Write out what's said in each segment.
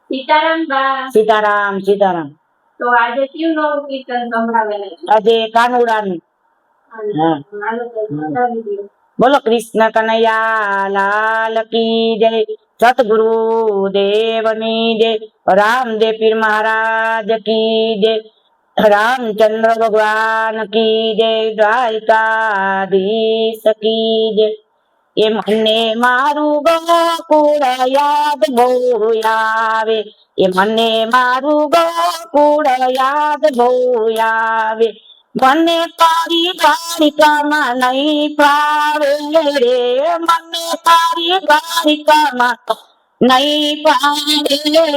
સીતારામ બા. સીતારામ સીતારામ. તો આજે કયું નવું કીર્તન સંભળાવેલું છે? આજે કાનુડાનું. બોલો કૃષ્ણ કનૈયા લાલ કી જય, સતગુરુ દેવની જય, રામદેવ પીર મહારાજ કી જય, રામચંદ્ર ભગવાન કી જય, દ્વારકાધીશ કી જય. એ મને મારું ગોકુળ યાદ બહુ આવે, એ મને મારું ગોકુળ યાદ બહુ આવે, મને તારી દ્વારિકામાં નહીં ફાવે રે, મને તારી દ્વારિકામાં નહીં ફાવે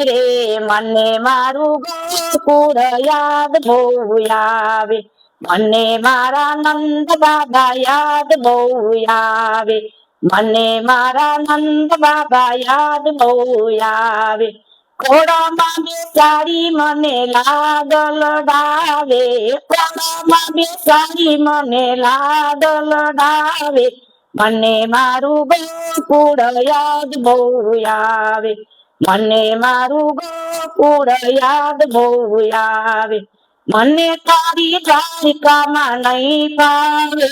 રે, મને મારું ગોકુળ યાદ બહુ આવે, મને મારા નંદ બાબા યાદ બહુ આવે, મને મારા નંદ બાબા યાદ બહુ આવે, ઘોડામાં બેસાડી મને લાડલ ડાવે, ઘોડામાં બેસાડી મને લાડલ ડાવે, મને મારું ગોકુળ યાદ બહુ આવે, મને મારું ગોકુળ યાદ બહુ આવે, મને તારી દ્વારિકામાં નહીં ફાવે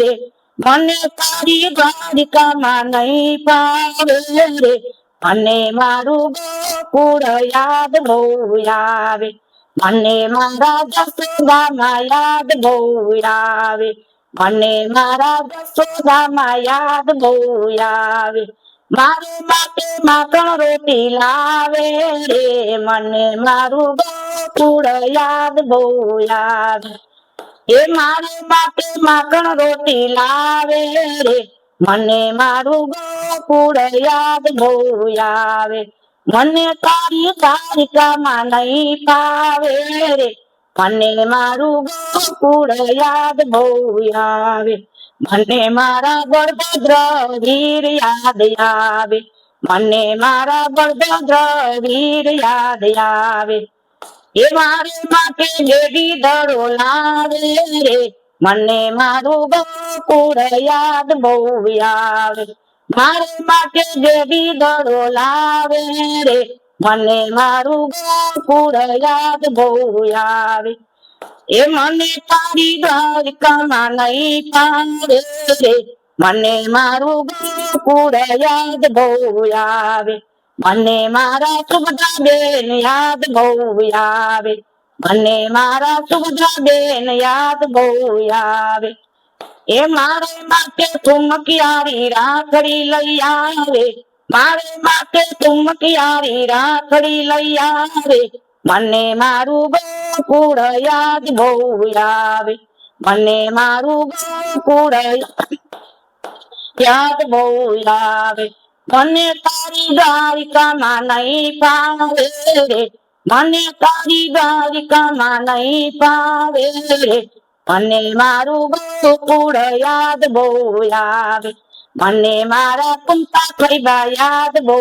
રે, મને તારી દ્વારિકામાં નહીં ફાવે રે, મને મારું ગોકુળ યાદ બહુ આવે, મને મારા જસોદામાં યાદ બહુ આવે, મને મારા જસોદામાં યાદ બહુ આવે, મારે માટે માખણ રોટી લાવે રે, મને મારું ગોકુળ યાદ બહુ આવે, એ મારે માટે માખણ રોટી લાવે રે, મને મારું ગોકુળ યાદ બહુ આવે, મને તારી દ્વારિકામાં નહીં ફાવે રે, મને મારું ગોકુળ યાદ બહુ આવે, મને મારા બળભદ્ર વીર યાદ આવે, મને મારા બળભદ્ર વીર યાદ આવે, એ મારે માટે દેવી દડો લાવે રે, મને મારું ગોકુળ યાદ બહુ આવે, મારે માટે દેવી દડો લાવે રે, મને મારું ગોકુળ યાદ બહુ આવે, એ મને તારી દ્વારિકામાં નહીં ફાવે રે, મને મારું ગોકુળ યાદ બહુ આવે, મને મારા સુભદ્રા બેન યાદ બહુ આવે, મને મારા સુભદ્રા બેન યાદ બહુ આવે, એ મારે માટે ઠુમકિયારી રાખડી લઈ આવે, મારે માટે ઠુમકિયારી રાખડી લઈ આવે, મને મારું ગોકુળ યાદ બહુ આવે, મને મારું ગોકુળ યાદ બહુ આવે, મને તારી દ્વારિકામાં નહીં ફાવે રે, મને તારી દ્વારિકામાં નહીં ફાવે રે, મને મારું ગોકુળ યાદ બહુ આવે, મને મારા કુંતા ફૈબા યાદ બહુ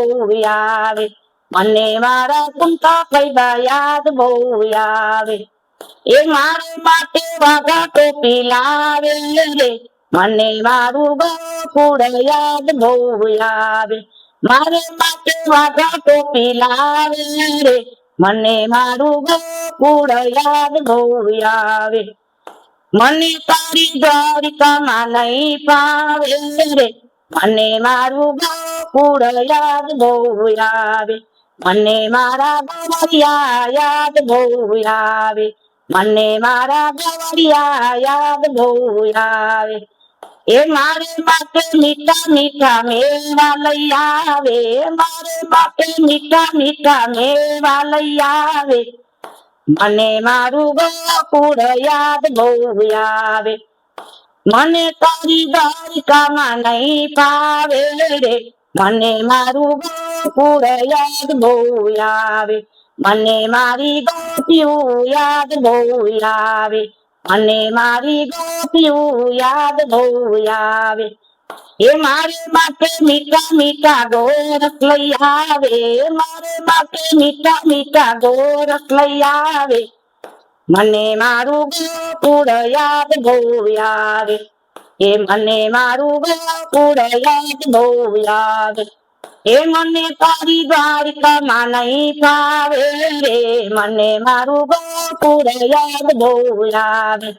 આવે, મને મારા કુંતા ફૈબા યાદ બહુ આવે, એ મારે માટે વાઘા ટોપી લાવે રે, મને મારું ગોકુળ યાદ બહુ આવે, મારે માટે વાઘા ટોપી લાવે રે, મને મારું ગોકુળ યાદ બહુ આવે, મને તારી દ્વારિકામાં નહીં ફાવે રે, મને મારું ગોકુળ યાદ બહુ આવે, મને મારા ગોવરિયા યાદ બહુ આવે, મને મારા ગોવરિયા યાદ બહુ આવે, એ મારે માટે મીઠા મીઠા મેવા લઈ આવે, મારે માટે મીઠા મીઠા મેવા લઈ આવે, મને મારું ગોકુળ યાદ બહુ આવે, મને તારી દ્વારિકામાં નહીં ફાવે રે, મને મારું ગોકુળ યાદ બહુ આવે, મને મારી ગોપીઓ યાદ બહુ આવે, મને મારી ગોપીઓ યાદ બહુ આવે, એ મારે માટે મીઠા મીઠા ગોરસ લઈ આવે, મારે માટે મીઠા મીઠા ગોરસ લઈ આવે, મને મારું ગોકુળ યાદ બહુ આવે, એ મને મારું ગોકુળ યાદ બહુ આવે, એ મને તારી દ્વારિકામાં નહીં ફાવે રે, મને મારું ગોકુળ યાદ બહુ આવે.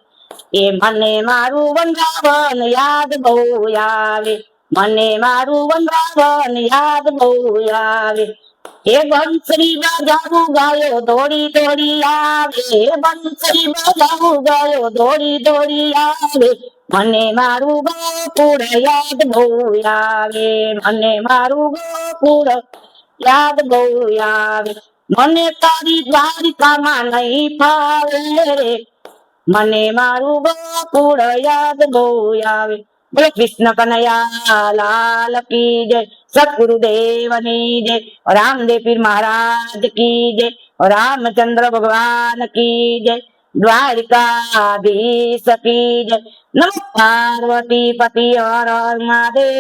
એ મને મારું વૃંદાવન યાદ બહુ આવે, મને મારું વૃંદાવન યાદ બહુ આવે. એ બંસરી બજાવું ગાયો દોડી દોડી આવે, બંસરી બજાવું ગાયો દોડી દોડી આવે, મને મારું ગોકુળ યાદ બહુ આવે, મને મારું ગોકુળ યાદ બહુ આવે. મને તારી દ્વારિકામાં નહીં ફાવે રે, મને મારું ગોકુળ યાદ બહુ આવે. બોલો કૃષ્ણ કનૈયા લાલ કી જય, સદગુરુદેવની જય, રામદેવ પીર મહારાજ કી જય, રામચંદ્ર ભગવાન કી જય, દ્વારિકાધીશ કી જય. નમઃ પાર્વતી પતિ હર હર મહાદેવ.